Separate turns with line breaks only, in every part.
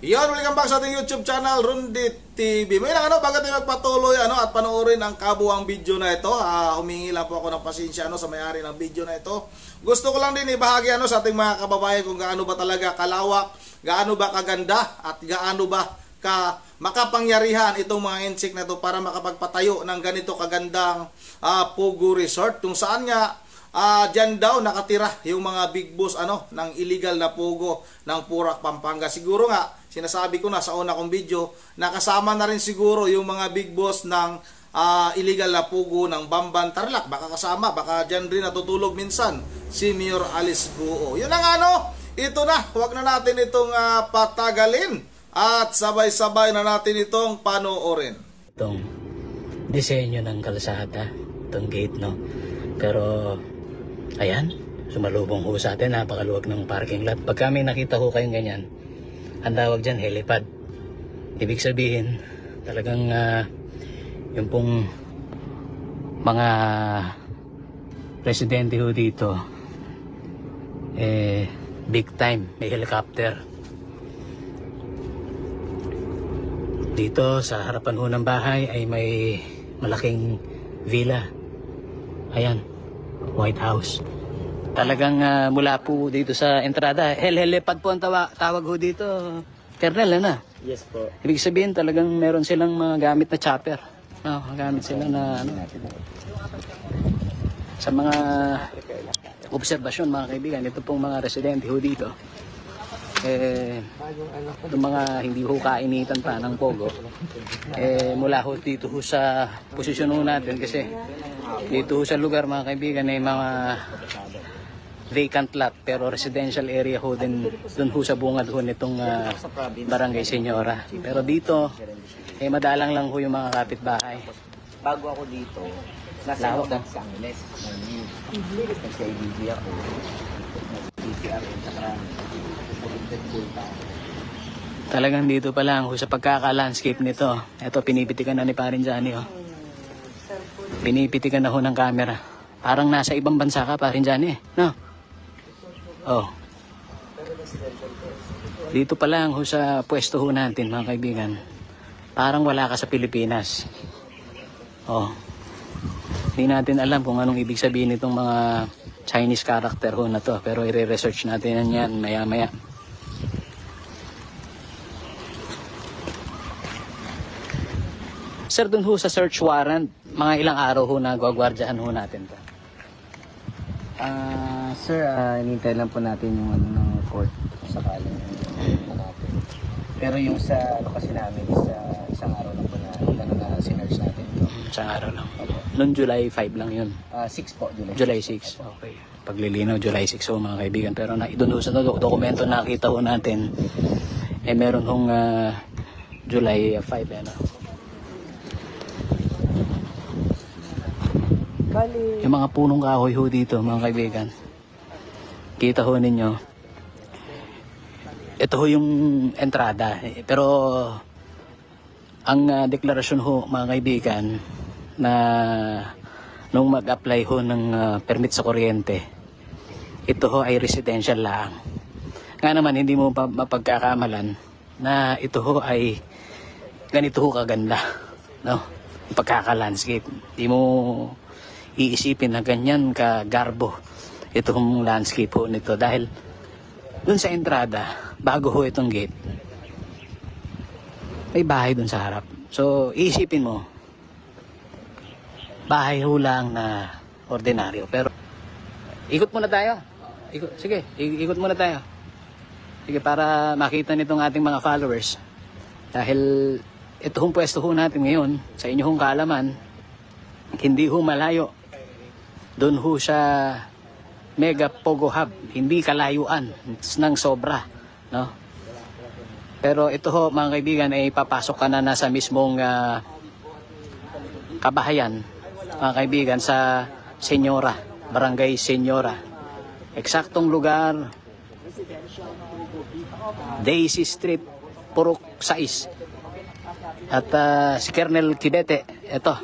Yon, welcome back sa ating YouTube channel, Rundit TV. May bago tayo magpatuloy at panoorin ang kabuang video na ito. Humingi lang po ako ng pasensya sa may-ari ng video na ito. Gusto ko lang din ibahagi sa ating mga kababayan kung gaano ba talaga kalawak, gaano ba kaganda, at gaano ba makapangyarihan itong mga insect na ito para makapagpatayo ng ganito kagandang Pugo Resort. Kung saan nga dyan daw nakatira yung mga big boss ng illegal na pugo ng Purak, Pampanga. Siguro nga, sinasabi ko na sa una kong video, nakasama na rin siguro yung mga big boss ng illegal na pugo ng Bamban, Tarlac. Baka kasama, baka dyan rin natutulog minsan si Mayor Alice Guo. Yun ang ito na, huwag na natin itong patagalin at sabay-sabay na natin itong panoorin.
Itong disenyo ng kalsada, itong gate, no? Pero ayan, sumalubong ho sa atin, napakaluwag ng parking lot. Pag kami nakita ho kayong ganyan, ang tawag dyan, helipad. Ibig sabihin, talagang yung pong mga residente ho dito, big time, may helicopter. Dito sa harapan ho ng bahay ay may malaking villa. Ayan, White House. Talagang mula po dito sa entrada, helipad po ang tawag ho dito, Colonel,
Yes po.
Ibig sabihin talagang meron silang mga gamit na chopper. Gamit sila na sa mga obserbasyon, mga kaibigan, ito pong mga residente ho dito. Itong mga hindi ho kainitan pa ng Pogo, mula ho dito ho sa posisyon ho natin, kasi dito ho sa lugar, mga kaibigan, ay mga vacant lot pero residential area ho din dun ho sa bungad ho nitong Barangay Senyora. Pero dito madalang lang ho yung mga kapitbahay.
Bago ako dito, nasa Los Angeles. Nag-CIDG ako. PCR at saka
talagang dito pa lang ho sa pagkaka-landscape nito. Ito, pinipitikan na ni Parin Johnny, pinipitikan na ho ng camera. Parang nasa ibang bansa ka, Parin Johnny, no? Dito pa lang ho sa pwesto ho natin, mga kaibigan, parang wala ka sa Pilipinas. Hindi natin alam kung anong ibig sabihin itong mga Chinese character ho na to, pero i-research natin yan maya-maya. Sir, dun ho sa search warrant, mga ilang araw ho na gwagwardyahan ho natin to?
Sir, hinintay lang po natin yung ng court sakaling natin. Pero yung sa kasi namin sa isang araw lang po na sinerge natin ito.
Isang araw lang. Noong July 5 lang yun.
6 po,
July 6. Okay. Paglilinaw, July 6 ho, mga kaibigan. Pero doon ho sa dokumento nakita ho natin, meron hong July 5, yung mga punong kahoy ho dito, mga kaibigan. Kita ho ninyo. Ito ho yung entrada. Pero ang deklarasyon ho, mga kaibigan, na nung mag-apply ho ng permit sa kuryente, ito ho ay residential lang. Nga naman, hindi mo mapagkakamalan na ito ho ay ganito ho kaganda, no? Pagkaka-landscape. Hindi mo iisipin na ganyan ka-garbo itong landscape ho nito, dahil dun sa entrada, bago ho itong gate, may bahay dun sa harap. So iisipin mo, bahay ho lang na ordinaryo. Pero ikot muna tayo. Ikot muna tayo. Sige, para makita nitong ating mga followers, dahil ito hong pwesto ho natin ngayon, sa inyo hong kaalaman, hindi ho malayo doon ho sa Mega Pogo Hub, hindi kalayuan ng sobra, no? Pero ito ho, mga kaibigan, ay papasok ka na nasa mismong kabahayan, mga kaibigan, sa Senyora, Barangay Senyora. Eksaktong lugar, Daisy Street, Purok 6. At si Colonel Kidete, ito,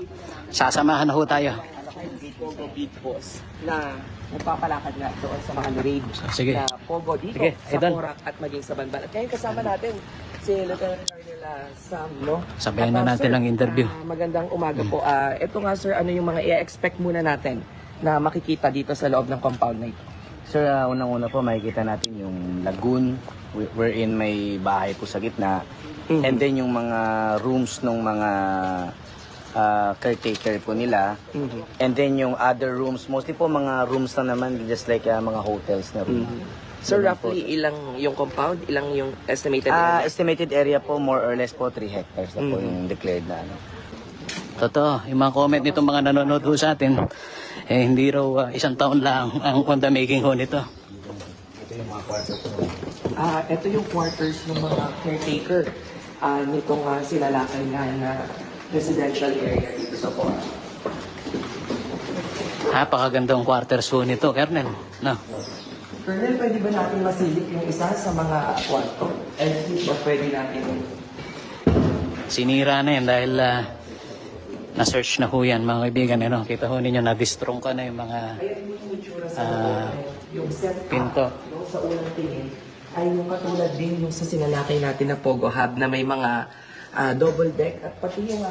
sasamahan na ho tayo.
Pogo Big Boss na nagpapalakad na doon sa mga raid
Sige.
na Pogo dito
sige,
sa Purak at maging sa Banban. At ngayon kasama natin
si Lieutenant Colonel Sam, no?
Sabayan na
At,
natin
sir,
ang interview.
magandang umaga po. Ito nga sir, ano yung mga i-expect muna natin na makikita dito sa loob ng compound na ito?
Sir, unang-una po makikita natin yung lagoon wherein may bahay po sa gitna. And then yung mga rooms ng mga caretaker po nila. And then yung other rooms, mostly po mga rooms na naman, just like mga hotels na room.
So roughly ilang yung compound, ilang yung estimated area?
Estimated area po, more or less po 3 hectares na po yung declared na ano.
Totoo, yung mga comment nitong mga nanonood ho sa atin, hindi raw isang taon lang ang on the making ho nito.
Ito yung quarters ng mga caretaker nitong Silalakay na residential area dito sa Pora.
Napakagandang quarters ho nito, Kernel. No?
Colonel, pwede ba natin masilip yung isa sa mga kwarto? Ba pwede natin?
Sinira na yan dahil na-search na ho yan, mga kaibigan. Ano? Kita ho ninyo, na-distrong ka na yung mga
Ayan yung itsura sa yung set
pinto.
no, sa unang tingin ay yung katulad din yung sa sinalakay natin na Pogo Hub na may mga double deck at pati yung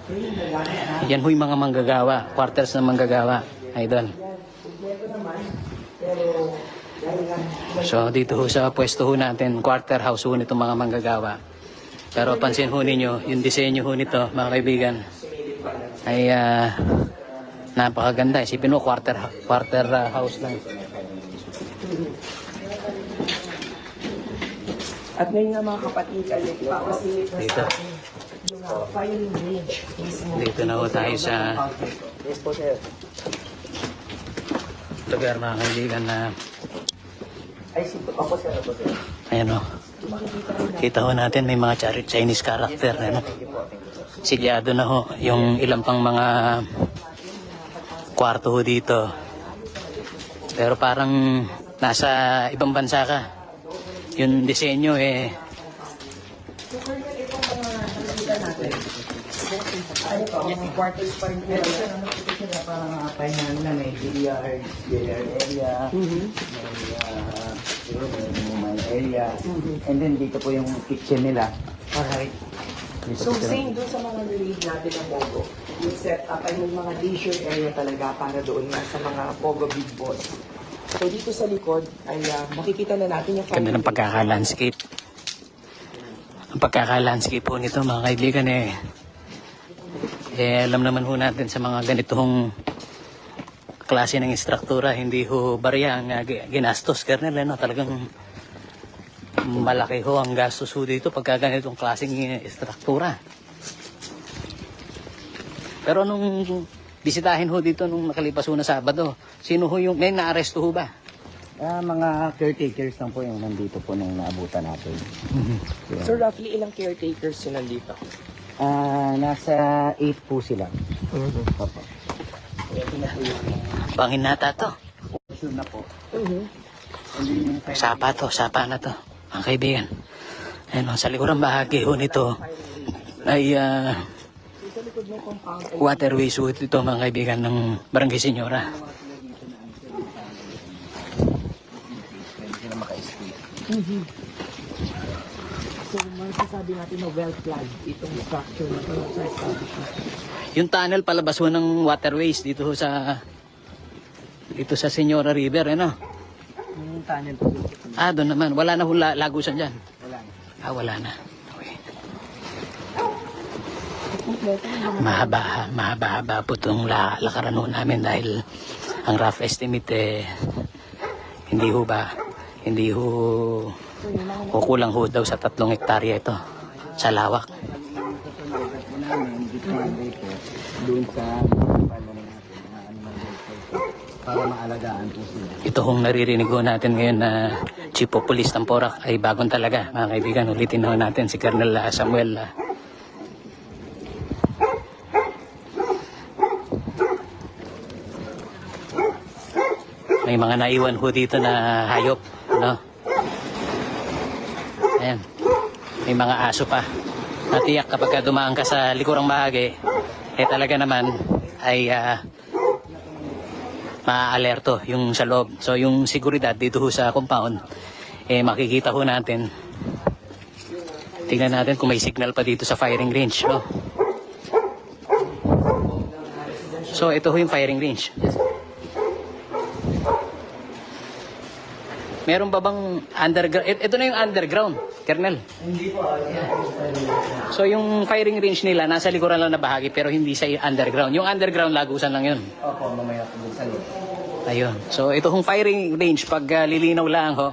frame na gamit na.
Yan ho yung mga manggagawa, quarters ng manggagawa, idol.
Kompleto naman, pero dahil lang
So dito ho sa pwesto ho natin, quarter house ho nitong mga manggagawa. Pero pansin ho ninyo, yung disenyo ho nito, mga kaibigan, ay napakaganda. Isipin mo, quarter house lang.
at ngayon nga mga kapatid, ay ipapasilip na
Dito.
sa akin yung firing range mismo.
Dito na ho tayo sa
Yes po, sir.
lugar, mga kaibigan, na
Ay, ako sir, ako sir.
ayan o. Kita ho natin may mga Chinese character. Ano? Silyado na ho yung ilang pang mga kwarto ho dito. Pero parang nasa ibang bansa ka. Yung disenyo
Yung quarters pa rin po.
Parang kainan na may billiard area, may area. And then dito po yung kitchen nila.
Alright. So same dun sa mga nilid natin na Pogo. Yung setup ay may mga leisure area talaga para doon nga sa mga Pogo Big Boss. So dito sa likod ay makikita na natin yung
ganda ng pagkaka-landscape. Ang pagkaka-landscape po nito, mga kaibigan, alam naman ho natin sa mga ganitong klase ng istruktura, hindi ho barya ang ginastos, Kernel. Talagang malaki ho ang gastos ho dito pagka ganitong klaseng istruktura. Pero nung bisitahin ho dito nung nakalipas ho na Sabado, sino ho yung may naaresto ho ba?
Mga caretakers lang po yung nandito po nung naabutan natin.
So roughly ilang caretakers yun nandito?
Nasa 8 po sila. Opo.
Panginata to.
Sure na po.
Sapa na to, mga kaibigan. Ayun, sa likurang bahagi ho nito ay waterways ho ito, mga kaibigan, ng Barangay Senyora.
So masasabi natin na well-planned itong structure na ito sa establishment.
Yung tunnel palabas ho ng waterways dito ho sa Senyora River,
Yung tunnel po.
doon naman. Wala na ho lagusan dyan.
Wala na.
Wala na. Okay. Mahaba po itong lakaran ho namin dahil ang rough estimate hindi ho kukulang ho daw sa 3 hektarya ito sa lawak.
Doon sa para maalagaan po sila.
Ito hong naririnig ho natin ngayon na Chief of Police ng Porac ay bagong talaga, mga kaibigan. Ulitin ho natin si Colonel Samuel. May mga naiwan ho dito na hayop, no? Ayan. May mga aso pa. Natiyak kapag dumaan ka sa likurang bahagi, talaga naman ay ma-alerto yung sa loob. So yung seguridad dito ho sa compound, makikita ho natin Tingnan natin kung may signal pa dito sa firing range. No? So ito ho yung firing range. Meron ba bang underground? Ito na yung underground, Colonel.
Hindi po.
So yung firing range nila nasa likuran lang na bahagi pero hindi sa underground. Yung underground lagusan lang yun.
Opo, mamaya po sa loob.
Ayun. So ito hong firing range pag lilinaw lang ho.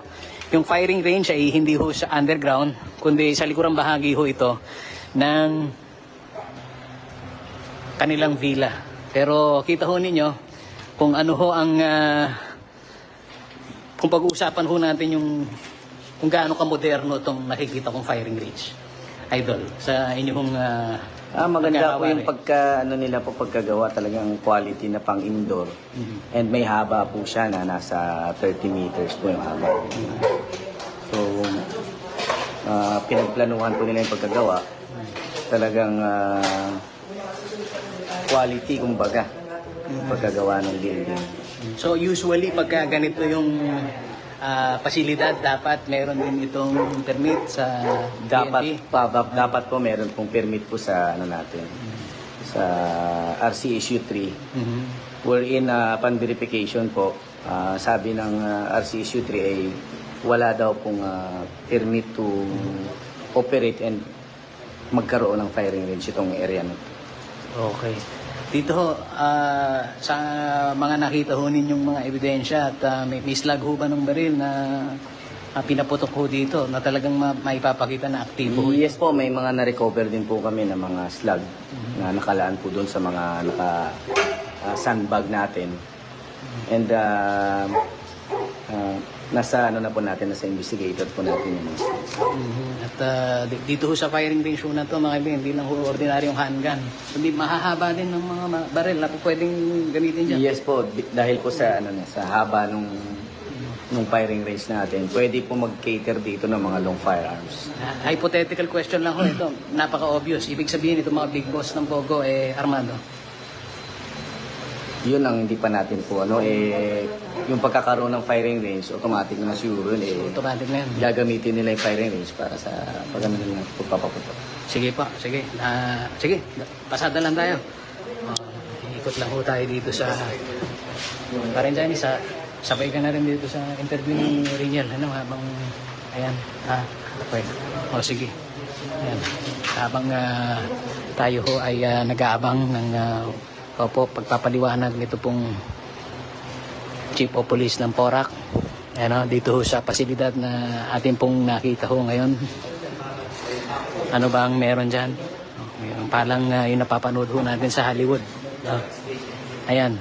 Yung firing range ay hindi ho sa underground kundi sa likurang bahagi ho ito ng kanilang villa. Pero kita ho ninyo kung ano ho ang kung pag-uusapan ho natin yung kung gaano ka-moderno itong nakikita kong firing range. Idol, sa inyong
Maganda po yung nila po pagkagawa, talagang quality na pang indoor. And may haba po siya na nasa 30 meters po yung haba. So, pinagplanuhan po nila yung pagkagawa. Talagang quality, kumbaga, pagkagawa ng building.
So usually pagka ganito yung pasilidad, dapat meron din itong permit sa PNP?
Dapat po meron pong permit po sa natin, sa RC issue 3. Wherein upon verification po, sabi ng RC issue 3 ay wala daw pong permit to operate and magkaroon ng firing range itong area na.
Okay. Dito ho, sa mga nakita ho ninyong mga ebidensya at may slag ho ba ng baril na pinaputok ho dito na talagang maipapakita na aktibo ho?
Yes po, may mga na-recover din po kami ng mga slag na nakalaan po doon sa mga sandbag natin. And nasa na po natin, nasa investigator po natin yung mga slugs.
At dito ho sa firing range ho na to mga kaibigan, hindi lang ho ordinaryong handgun. Hindi mahahaba din ng mga baril na po pwedeng gamitin dyan.
Yes po, dahil po sa sa haba nung firing range natin, pwede po mag-cater dito ng mga long firearms.
Hypothetical question lang ho ito, napaka-obvious. Ibig sabihin ito mga big boss ng Pogo armado.
Yun ang hindi pa natin po yung pagkakaroon ng firing range, automatic na siguro yun
Automatic na yun.
gagamitin nila yung firing range para sa pagano nila pagpapaputok.
Sige pa, sige. Sige, pasada lang tayo. Ikot lang ho tayo dito sa Parenzani, sabay ka na rin dito sa interview ni Rinyel. Habang, ayan, okay. Sige. Ayan. Habang tayo ho ay nag-aabang ng pagpapaliwanag nito pong Chief of Police ng Porac. Dito ho sa pasilidad na ating pong nakita ho ngayon. Ano ba ang meron dyan? Meron palang yung napapanood ho natin sa Hollywood. Ayan.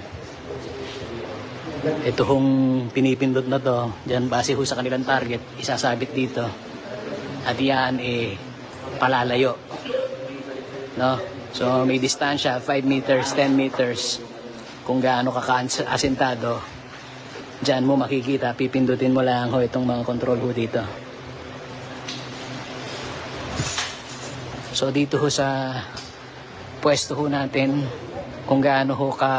Ito hong pinipindot na to, dyan base ho sa kanilang target, isasabit dito. At yan palalayo. No? So may distansya, 5 meters, 10 meters. Kung gaano ka-asentado, dyan mo makikita, pipindutin mo lang ho itong mga control ho dito. So dito ho sa pwesto ho natin, kung gaano ho ka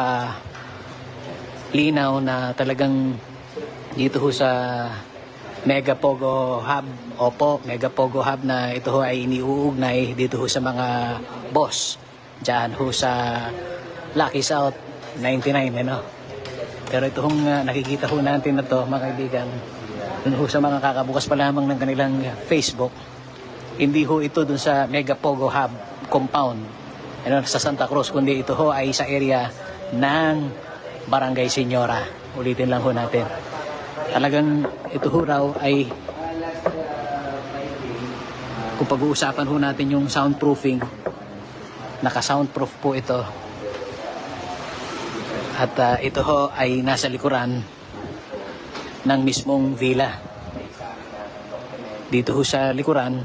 linaw na talagang dito ho sa Mega Pogo Hub. Opo, Mega Pogo Hub na ito ho ay iniuugnay dito ho sa mga boss dyan ho sa Lucky South 99, Pero ito hong nakikita ho natin na to, mga kaibigan, dun ho sa mga kakabukas pa lamang ng kanilang Facebook, hindi ho ito dun sa Mega Pogo Hub compound sa Santa Cruz, kundi ito ho ay sa area ng Barangay Senyora. Ulitin lang ho natin. Talagang ito ho raw ay, kung pag-uusapan ho natin yung soundproofing, naka-soundproof po ito. At ito ho ay nasa likuran ng mismong villa. Dito ho sa likuran,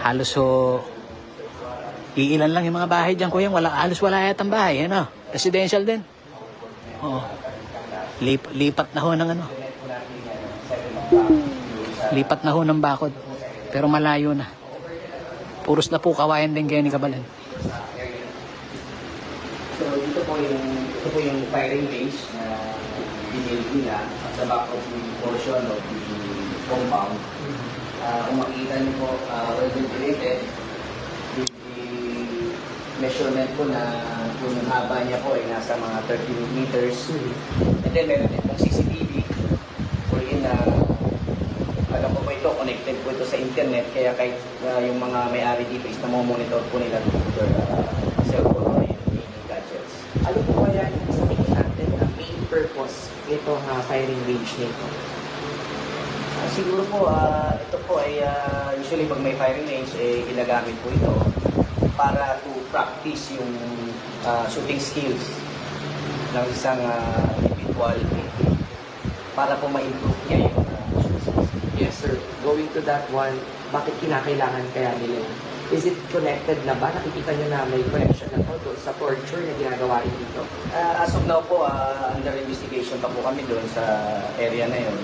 halos ho, iilan lang yung mga bahay dyan, kuya. Halos wala yatang bahay, residential din. Oo. Lipat na ho ng lipat na ho ng bakod. Pero malayo na. Puros na po kawayan din kayo ni Kabalan.
So ito po yung firing range na binili nila at the back of the portion of the compound. Kung makikita niyo po, well ventilated. The measurement po na yung haba niya po ay nasa mga 30 meters. And then meron din pong CCTV. Wherein alam po ito, connected po ito sa internet. Kaya kahit yung mga may-ari dito is namomonitor po nila their cellphone or yung gadgets.
Ano po kaya yung sabihin natin na main purpose nitong firing range nito?
Siguro po, ito po ay usually pag may firing range, ginagamit po ito para to practice yung shooting skills ng isang individual para po ma-improve niya yung shooting skills.
Yes, sir. Going to that one, bakit kinakailangan kaya nila? Is it connected na ba? Nakikita nyo na may connection na to doon sa torture na ginagawa dito?
As of now po, under investigation pa po kami doon sa area na yun.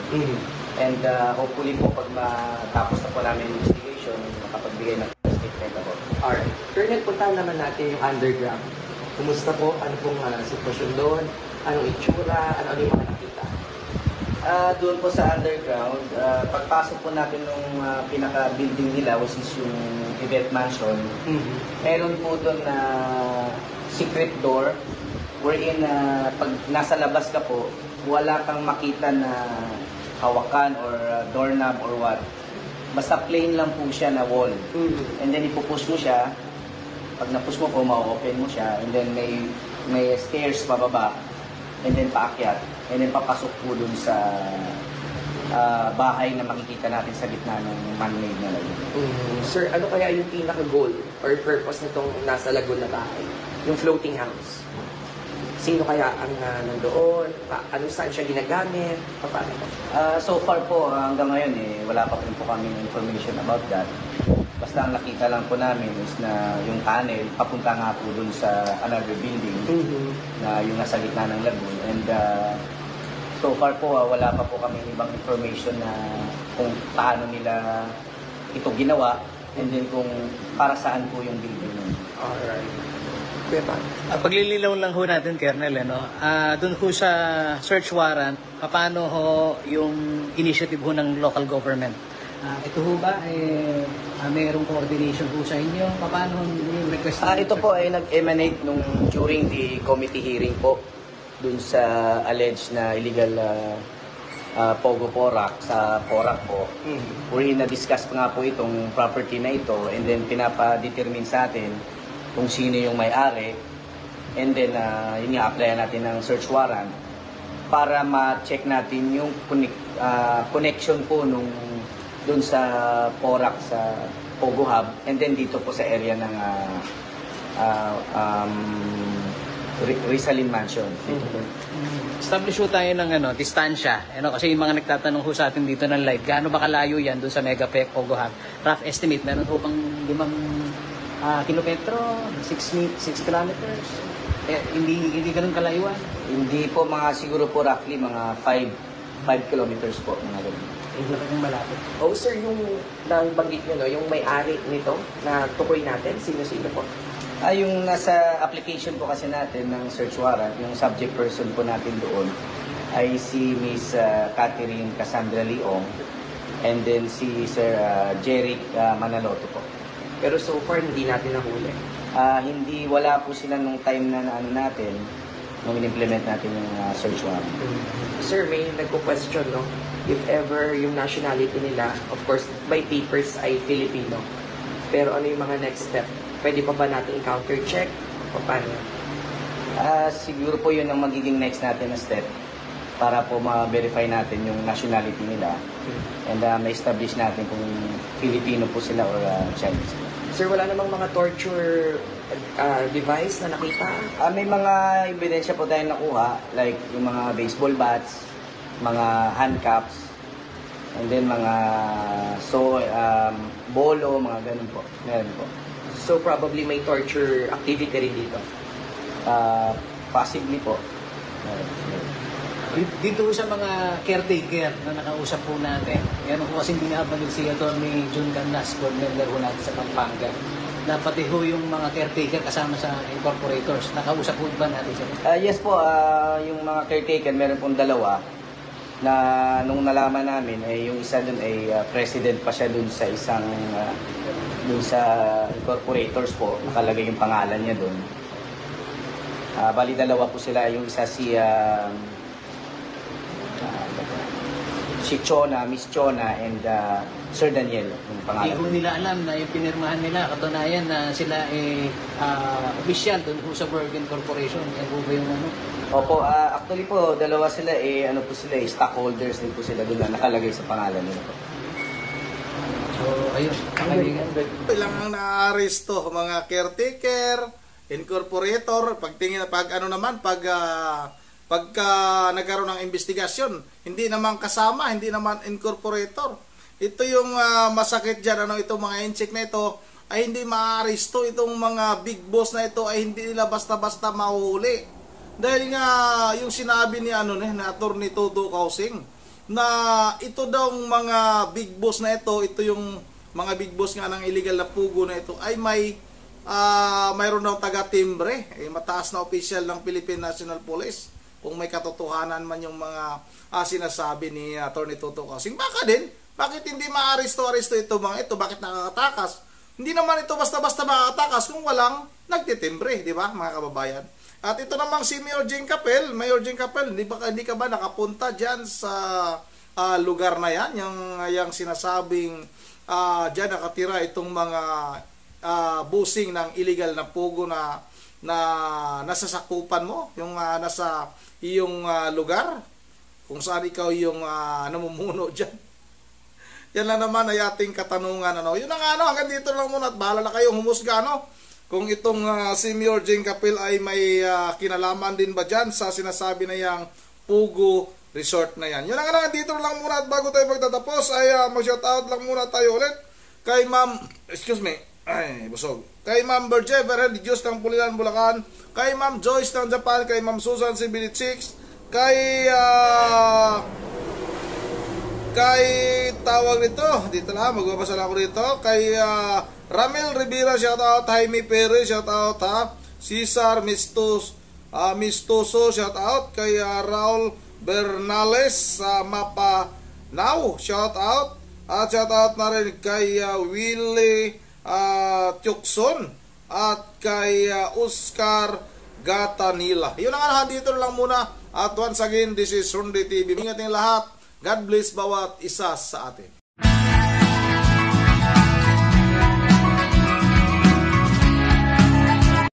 And hopefully po pag matapos na po namin yung investigation, makapagbigay ng statement ako.
Alright. Colonel, puntahan naman natin yung underground. Kumusta po? Ano pong sitwasyon doon? Anong itsura? Ano yung mga nakita?
Doon po sa underground, pagpasok po natin nung pinaka-building nila, which is yung event mansion, meron po doon na secret door wherein pag nasa labas ka po, wala kang makita na hawakan or doorknob or what. Basta plain lang po siya na wall. And then ipupush mo siya. Pag napush mo po, ma-open mo siya. And then may stairs pababa. And then paakyat. And then papasok po dun sa bahay na makikita natin sa gitna ng man-made na lagoon.
Sir, ano kaya yung pinaka-goal or purpose nitong nasa lagoon na bahay? Yung floating house. Sino kaya ang nandoon? Ano saan siya ginagamit? Paano po?
So far po, hanggang ngayon, wala pa rin po kami information about that. Basta ang nakita lang po namin is na yung tunnel, papunta nga po dun sa another building na yung nasa gitna ng lagoon. And so far po, wala pa po kami ibang information na kung paano nila ito ginawa and then kung para saan po yung building nun.
Alright.
Paglililaw lang ho natin, Colonel, doon ho sa search warrant, paano ho yung initiative ho ng local government? Ito ho ba, mayroong coordination ho sa inyo? Paano yung request?
Ito po ay nag-emanate during the committee hearing po dun sa alleged na illegal Pogo Porac sa Porac po. Wherein na-discuss nga po itong property na ito and then pinapa-determine sa atin kung sino yung may-ari, and then yun nga, applyan natin ng search warrant para ma-check natin yung connection po nung dun sa Porac sa Pogo Hub, and then dito po sa area ng Rizalin Mansion.
Establish ho tayo ng distansya. Kasi yung mga nagtatanong ho sa atin dito ng live, gaano ba kalayo yan doon sa Megapec Pogo Hub? Rough estimate, meron ho bang 5 kilometro, 6 kilometers? Hindi ganun kalayuan?
Hindi po, siguro po roughly mga 5 kilometers po, mga ganun.
Talagang malapit.
Oh, sir, yung nabanggit nyo, yung may-ari nito na tukoy natin, sino-sino po?
Yung nasa application po kasi natin ng search warrant, yung subject person po natin doon ay si Miss Catherine Cassandra Leong and then si Sir Jeric Manaloto po.
Pero so far, hindi natin nahuli.
Hindi, wala po sila nung time na natin nung in-implement natin yung search warrant.
Sir, may nagpo-question, no? If ever yung nationality nila, of course, by papers ay Filipino. Pero ano yung mga next step? Pwede pa ba natin i-counter check? O paano?
Siguro po yun ang magiging next natin na step para po ma-verify natin yung nationality nila and ma-establish natin kung Filipino po sila or Chinese.
Sir, wala namang mga torture device na nakita?
May mga ebidensya po tayong nakuha, like yung mga baseball bats, mga handcuffs, and then mga bolo, mga ganun po. Meron po.
So probably may torture activity rin dito?
Possibly po.
Dito sa mga caretaker na nakausap po natin, yan po kasi binabanggit si Atty. Jun Canlas, board member po natin sa Pampanga, na pati ho yung mga caretaker kasama sa incorporators. Nakausap po ba natin sila?
Yes po, yung mga caretaker, meron pong 2. na nung nalaman namin ay yung isa dun ay president pa siya dun sa isang dun sa incorporators po, nakalagay yung pangalan niya dun. Bali dalawa po sila, yung isa si Chona, Miss Chona, and Sir Daniel, yung
Hindi
pangalan.
ko nila alam na yung pinirmahan nila, katunayan na sila official doon sa Bergen Corporation. Yan po ba yung ano?
Opo, actually po, dalawa sila ano po sila stockholders din po sila doon na nakalagay sa pangalan nila po.
So, ayun.
Ilang ang naaresto, mga caretaker, incorporator, pagka nagkaroon ng investigasyon, hindi naman kasama, hindi naman incorporator. Ito yung masakit dyan, itong mga incheck na ito, ay hindi maaresto. Itong mga big boss na ito ay hindi nila basta-basta mahuli. Dahil nga, yung sinabi ni na Attorney Toto Kausing, na ito daw mga big boss na ito yung mga big boss nga ng illegal na pugo na ito, ay mayroon daw taga-timbre, mataas na official ng Philippine National Police. Kung may katotohanan man yung mga sinasabi ni Attorney Toto Kausing, bakit hindi maaresto-aresto ito mga ito? Bakit nakakatakas? Hindi naman ito basta-basta makakatakas kung walang nagtitimbre, di ba mga kababayan? At ito namang si Mayor Jing Capel, hindi ka ba nakapunta dyan sa lugar na yan? Yung sinasabing dyan nakatira itong mga busing ng illegal na pugo na nasasakupan mo, yung nasa iyong lugar, kung saan ikaw yung namumuno dyan. Yan lang naman ay ating katanungan. Yun ang hanggang dito lang muna at bahala na kayong humusga, kung itong si Mayor Jing Capel ay may kinalaman din ba dyan sa sinasabi na yung Pugo Resort na yan. Yun ang hanggang dito lang muna at bago tayo magtatapos ay mag-shoutout lang muna tayo ulit kay Ma'am, kay Ma'am Berjever, Diyos ng Pulilan, Bulacan, kay Ma'am Joyce ng Japan, kay Ma'am Susan Sibilichix, kay tawag nito, dito lang, magbabasa lang ako dito, kay Ramel Rivera, shoutout, Jaime Perez, shoutout Cesar Mistoso, shoutout, kay Raul Bernales sa Mapanao, shoutout, at shoutout na rin kay Willie Tukson at kay Oscar Gatanila. Yun ang dito lang muna. At once again, this is Rundi TV. Ingat ng lahat. God bless bawat isa sa atin.